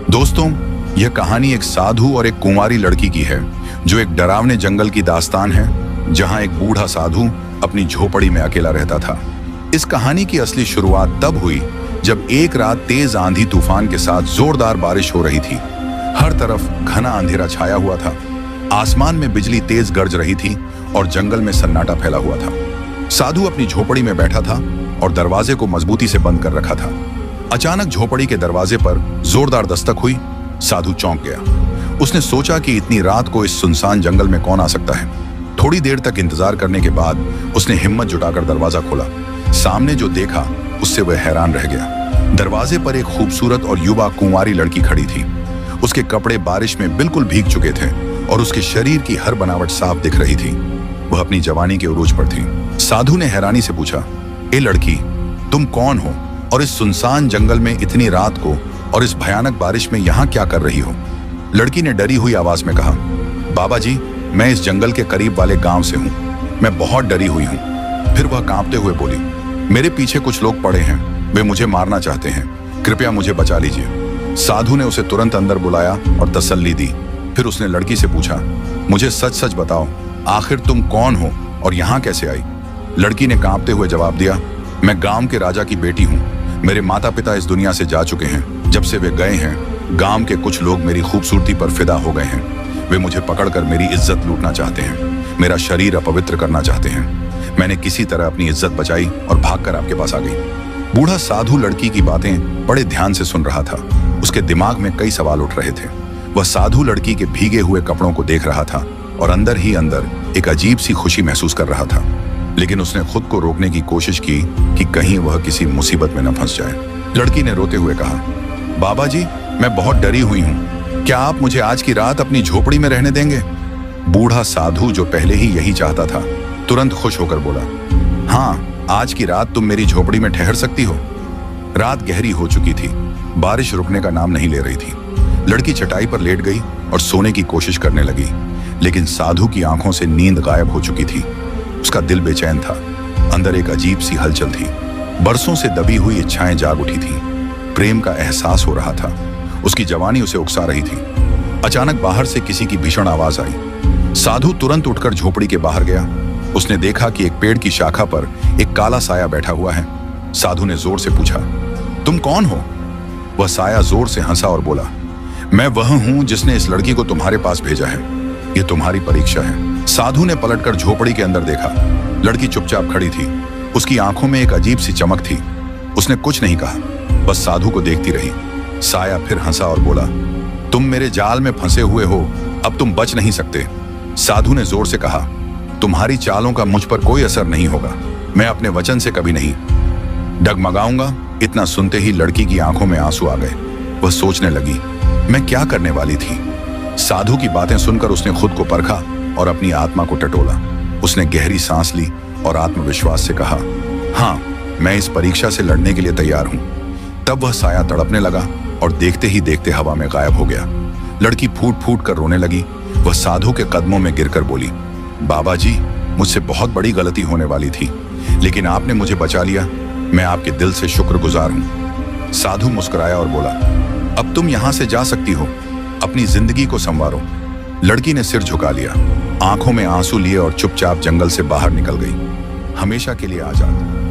दोस्तों, यह कहानी एक साधु और एक कुंवारी लड़की की है, जो एक डरावने जंगल की दास्तान है, जहां एक बूढ़ा साधु अपनी झोपड़ी में अकेला रहता था। इस कहानी की असली शुरुआत तब हुई जब एक रात तेज आंधी तूफान के साथ जोरदार बारिश हो रही थी। हर तरफ घना अंधेरा छाया हुआ था। आसमान में बिजली तेज गरज रही थी और जंगल में सन्नाटा फैला हुआ था। साधु अपनी झोपड़ी में बैठा था और दरवाजे को मजबूती से बंद कर रखा था। अचानक झोपड़ी के दरवाजे पर जोरदार दस्तक हुई। साधु चौंक गया। उसने सोचा कि इतनी रात को इस सुनसान जंगल में कौन आ सकता है। थोड़ी देर तक इंतजार करने के बाद उसने हिम्मत जुटाकर दरवाजा खोला। सामने जो देखा उससे वह हैरान रह गया। दरवाजे पर एक खूबसूरत और युवा कुंवारी लड़की खड़ी थी। उसके कपड़े बारिश में बिल्कुल भीग चुके थे और उसके शरीर की हर बनावट साफ दिख रही थी। वह अपनी जवानी के उरूज पर थी। साधु ने हैरानी से पूछा, ए लड़की, तुम कौन हो और इस सुनसान जंगल में इतनी रात को और इस भयानक बारिश में यहाँ क्या कर रही हो? लड़की ने डरी हुई आवाज में कहा, बाबा जी, मैं इस जंगल के करीब वाले गांव से हूँ। मैं बहुत डरी हुई हूँ। फिर वह कांपते हुए बोली, मेरे पीछे कुछ लोग पड़े हैं। वे मुझे मारना चाहते हैं। कृपया मुझे बचा लीजिए। साधु ने उसे तुरंत अंदर बुलाया और तसल्ली दी। फिर उसने लड़की से पूछा, मुझे सच सच बताओ, आखिर तुम कौन हो और यहाँ कैसे आई? लड़की ने कांपते हुए जवाब दिया, मैं गांव के राजा की बेटी हूँ। मेरे माता पिता इस दुनिया से जा चुके हैं। जब से वे गए हैं, गांव के कुछ लोग मेरी खूबसूरती पर फिदा हो गए हैं। वे मुझे पकड़कर मेरी इज्जत लूटना चाहते हैं, मेरा शरीर अपवित्र करना चाहते हैं। मैंने किसी तरह अपनी इज्जत बचाई और भागकर आपके पास आ गई। बूढ़ा साधु लड़की की बातें बड़े ध्यान से सुन रहा था। उसके दिमाग में कई सवाल उठ रहे थे। वह साधु लड़की के भीगे हुए कपड़ों को देख रहा था और अंदर ही अंदर एक अजीब सी खुशी महसूस कर रहा था। लेकिन उसने खुद को रोकने की कोशिश की कि कहीं वह किसी मुसीबत में न फंस जाए। लड़की ने रोते हुए कहा, बाबा जी, मैं बहुत डरी हुई हूँ। क्या आप मुझे आज की रात अपनी झोपड़ी में रहने देंगे? बूढ़ा साधु, जो पहले ही यही चाहता था, तुरंत खुश होकर बोला, हाँ, आज की रात तुम मेरी झोपड़ी में ठहर सकती हो। रात गहरी हो चुकी थी। बारिश रुकने का नाम नहीं ले रही थी। लड़की चटाई पर लेट गई और सोने की कोशिश करने लगी, लेकिन साधु की आंखों से नींद गायब हो चुकी थी। उसका दिल बेचैन था। अंदर एक अजीब सी हलचल थी। बरसों से दबी हुई इच्छाएं जाग उठी थी। प्रेम का एहसास हो रहा था। उसकी जवानी उसे उकसा रही थी। अचानक बाहर से किसी की भीषण आवाज आई। साधु तुरंत उठकर झोपड़ी के बाहर गया। उसने देखा कि एक पेड़ की शाखा पर एक काला साया बैठा हुआ है। साधु ने जोर से पूछा, तुम कौन हो? वह साया जोर से हंसा और बोला, मैं वह हूं जिसने इस लड़की को तुम्हारे पास भेजा है। यह तुम्हारी परीक्षा है। साधु ने पलटकर झोपड़ी के अंदर देखा। लड़की चुपचाप खड़ी थी। उसकी आंखों में एक अजीब सी चमक थी। उसने कुछ नहीं कहा, बस साधु को देखती रही। साया फिर हंसा और बोला, तुम मेरे जाल में फंसे हुए हो, अब तुम बच नहीं सकते। साधु ने जोर से कहा, तुम्हारी चालों का मुझ पर कोई असर नहीं होगा। मैं अपने वचन से कभी नहीं डगमगाऊंगा। इतना सुनते ही लड़की की आंखों में आंसू आ गए। वह सोचने लगी, मैं क्या करने वाली थी? साधु की बातें सुनकर उसने खुद को परखा और अपनी आत्मा को टटोला। उसने गहरी सांस ली और आत्मविश्वास से कहा, हाँ, मैं इस परीक्षा से लड़ने के लिए तैयार हूं। तब वह साया तड़पने लगा और देखते ही देखते हवा में गायब हो गया। लड़की फूट फूट कर रोने लगी। वह साधु के कदमों में गिरकर बोली, बाबा जी, मुझसे बहुत बड़ी गलती होने वाली थी, लेकिन आपने मुझे बचा लिया। मैं आपके दिल से शुक्रगुजार हूं। साधु मुस्कुराया और बोला, अब तुम यहां से जा सकती हो। अपनी जिंदगी को संवारो। लड़की ने सिर झुका लिया, आंखों में आंसू लिए और चुपचाप जंगल से बाहर निकल गई, हमेशा के लिए आजाद।